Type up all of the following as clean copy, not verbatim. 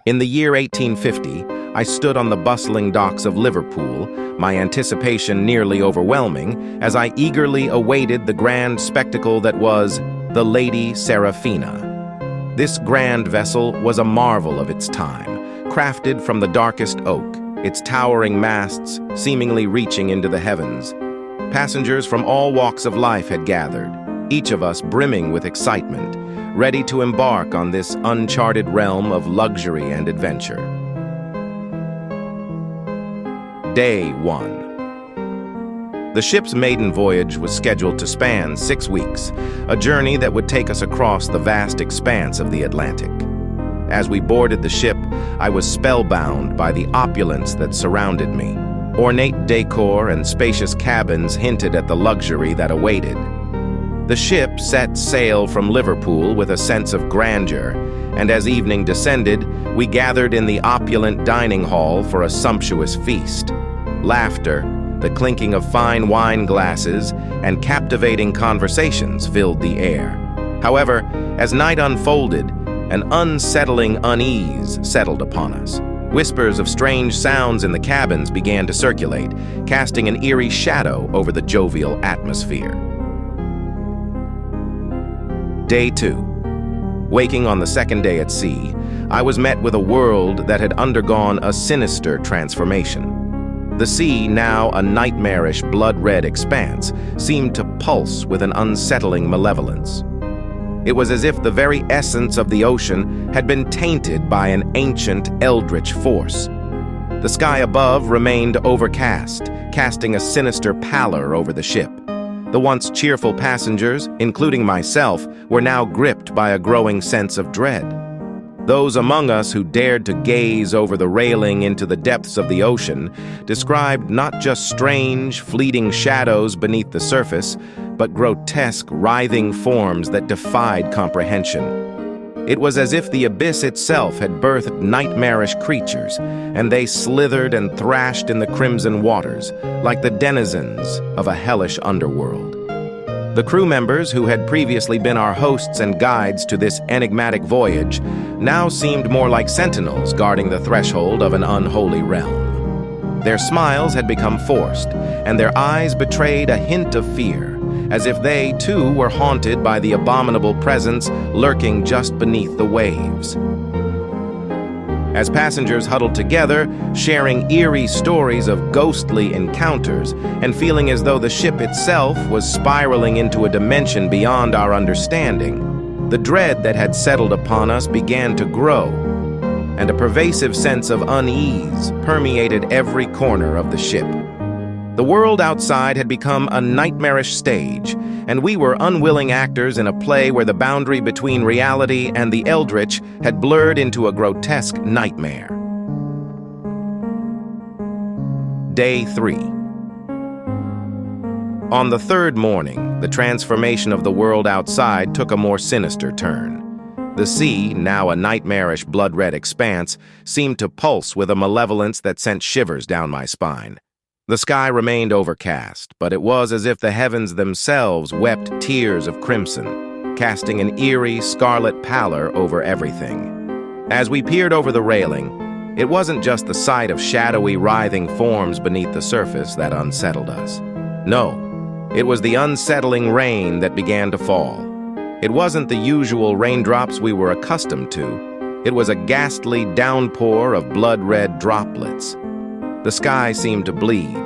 In the year 1850, I stood on the bustling docks of Liverpool, my anticipation nearly overwhelming, as I eagerly awaited the grand spectacle that was the Lady Seraphina. This grand vessel was a marvel of its time, crafted from the darkest oak, its towering masts seemingly reaching into the heavens. Passengers from all walks of life had gathered, each of us brimming with excitement, ready to embark on this uncharted realm of luxury and adventure. Day 1. The ship's maiden voyage was scheduled to span 6 weeks, a journey that would take us across the vast expanse of the Atlantic. As we boarded the ship, I was spellbound by the opulence that surrounded me. Ornate decor and spacious cabins hinted at the luxury that awaited. The ship set sail from Liverpool with a sense of grandeur, and as evening descended, we gathered in the opulent dining hall for a sumptuous feast. Laughter, the clinking of fine wine glasses, and captivating conversations filled the air. However, as night unfolded, an unsettling unease settled upon us. Whispers of strange sounds in the cabins began to circulate, casting an eerie shadow over the jovial atmosphere. Day 2. Waking on the second day at sea, I was met with a world that had undergone a sinister transformation. The sea, now a nightmarish blood-red expanse, seemed to pulse with an unsettling malevolence. It was as if the very essence of the ocean had been tainted by an ancient eldritch force. The sky above remained overcast, casting a sinister pallor over the ship. The once cheerful passengers, including myself, were now gripped by a growing sense of dread. Those among us who dared to gaze over the railing into the depths of the ocean described not just strange, fleeting shadows beneath the surface, but grotesque, writhing forms that defied comprehension. It was as if the abyss itself had birthed nightmarish creatures, and they slithered and thrashed in the crimson waters, like the denizens of a hellish underworld. The crew members, who had previously been our hosts and guides to this enigmatic voyage, now seemed more like sentinels guarding the threshold of an unholy realm. Their smiles had become forced, and their eyes betrayed a hint of fear, as if they, too, were haunted by the abominable presence lurking just beneath the waves. As passengers huddled together, sharing eerie stories of ghostly encounters, and feeling as though the ship itself was spiraling into a dimension beyond our understanding, the dread that had settled upon us began to grow, and a pervasive sense of unease permeated every corner of the ship. The world outside had become a nightmarish stage, and we were unwilling actors in a play where the boundary between reality and the eldritch had blurred into a grotesque nightmare. Day 3. On the third morning, the transformation of the world outside took a more sinister turn. The sea, now a nightmarish blood-red expanse, seemed to pulse with a malevolence that sent shivers down my spine. The sky remained overcast, but it was as if the heavens themselves wept tears of crimson, casting an eerie scarlet pallor over everything. As we peered over the railing, it wasn't just the sight of shadowy, writhing forms beneath the surface that unsettled us. No, it was the unsettling rain that began to fall. It wasn't the usual raindrops we were accustomed to. It was a ghastly downpour of blood-red droplets. The sky seemed to bleed,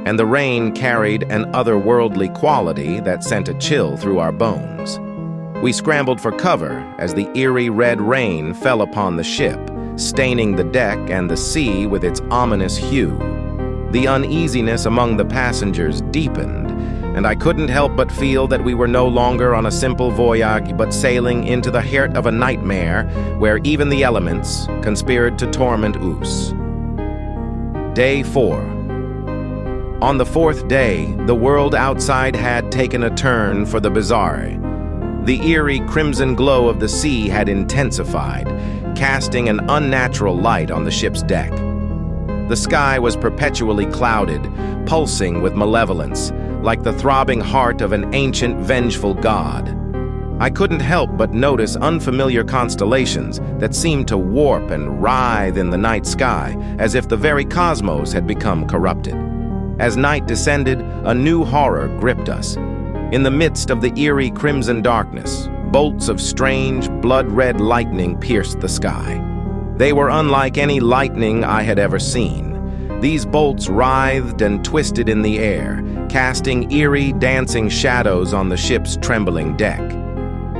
and the rain carried an otherworldly quality that sent a chill through our bones. We scrambled for cover as the eerie red rain fell upon the ship, staining the deck and the sea with its ominous hue. The uneasiness among the passengers deepened, and I couldn't help but feel that we were no longer on a simple voyage, but sailing into the heart of a nightmare where even the elements conspired to torment us. Day 4. On the fourth day, the world outside had taken a turn for the bizarre. The eerie crimson glow of the sea had intensified, casting an unnatural light on the ship's deck. The sky was perpetually clouded, pulsing with malevolence, like the throbbing heart of an ancient, vengeful god. I couldn't help but notice unfamiliar constellations that seemed to warp and writhe in the night sky as if the very cosmos had become corrupted. As night descended, a new horror gripped us. In the midst of the eerie crimson darkness, bolts of strange, blood-red lightning pierced the sky. They were unlike any lightning I had ever seen. These bolts writhed and twisted in the air, casting eerie, dancing shadows on the ship's trembling deck.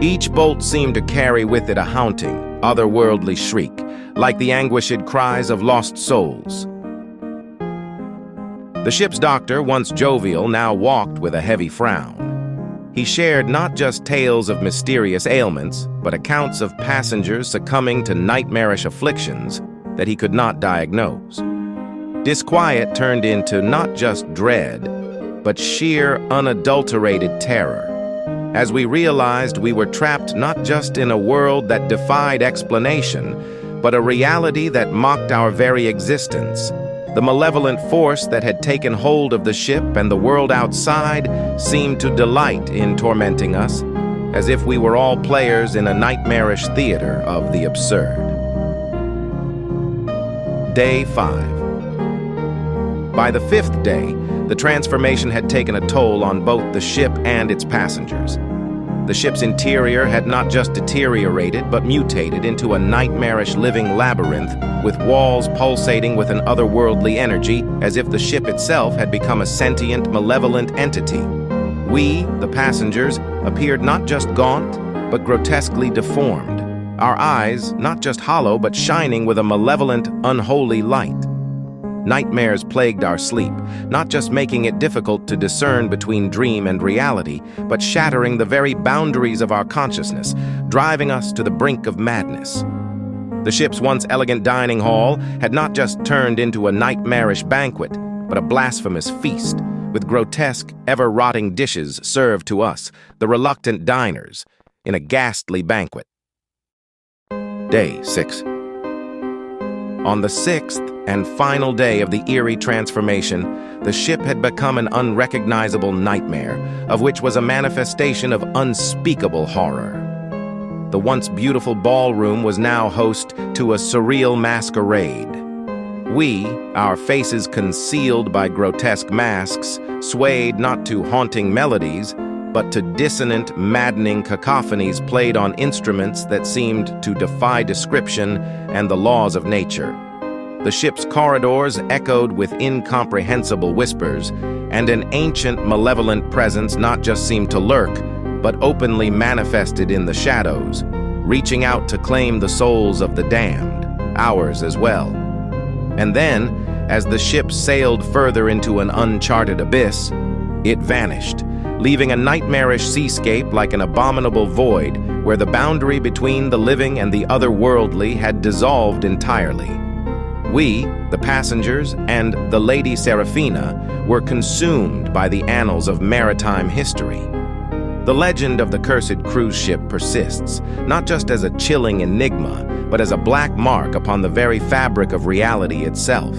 Each bolt seemed to carry with it a haunting, otherworldly shriek, like the anguished cries of lost souls. The ship's doctor, once jovial, now walked with a heavy frown. He shared not just tales of mysterious ailments, but accounts of passengers succumbing to nightmarish afflictions that he could not diagnose. Disquiet turned into not just dread, but sheer, unadulterated terror, as we realized we were trapped not just in a world that defied explanation, but a reality that mocked our very existence. The malevolent force that had taken hold of the ship and the world outside seemed to delight in tormenting us, as if we were all players in a nightmarish theater of the absurd. Day 5. By the 5th day, the transformation had taken a toll on both the ship and its passengers. The ship's interior had not just deteriorated, but mutated into a nightmarish living labyrinth, with walls pulsating with an otherworldly energy, as if the ship itself had become a sentient, malevolent entity. We, the passengers, appeared not just gaunt, but grotesquely deformed. Our eyes, not just hollow, but shining with a malevolent, unholy light. Nightmares plagued our sleep, not just making it difficult to discern between dream and reality, but shattering the very boundaries of our consciousness, driving us to the brink of madness. The ship's once elegant dining hall had not just turned into a nightmarish banquet, but a blasphemous feast, with grotesque, ever-rotting dishes served to us, the reluctant diners, in a ghastly banquet. Day 6. On the 6th and final day of the eerie transformation, the ship had become an unrecognizable nightmare, of which was a manifestation of unspeakable horror. The once beautiful ballroom was now host to a surreal masquerade. We, our faces concealed by grotesque masks, swayed not to haunting melodies, but to dissonant, maddening cacophonies played on instruments that seemed to defy description and the laws of nature. The ship's corridors echoed with incomprehensible whispers, and an ancient, malevolent presence not just seemed to lurk, but openly manifested in the shadows, reaching out to claim the souls of the damned, ours as well. And then, as the ship sailed further into an uncharted abyss, it vanished, leaving a nightmarish seascape like an abominable void where the boundary between the living and the otherworldly had dissolved entirely. We, the passengers, and the Lady Seraphina were consumed by the annals of maritime history. The legend of the cursed cruise ship persists, not just as a chilling enigma, but as a black mark upon the very fabric of reality itself.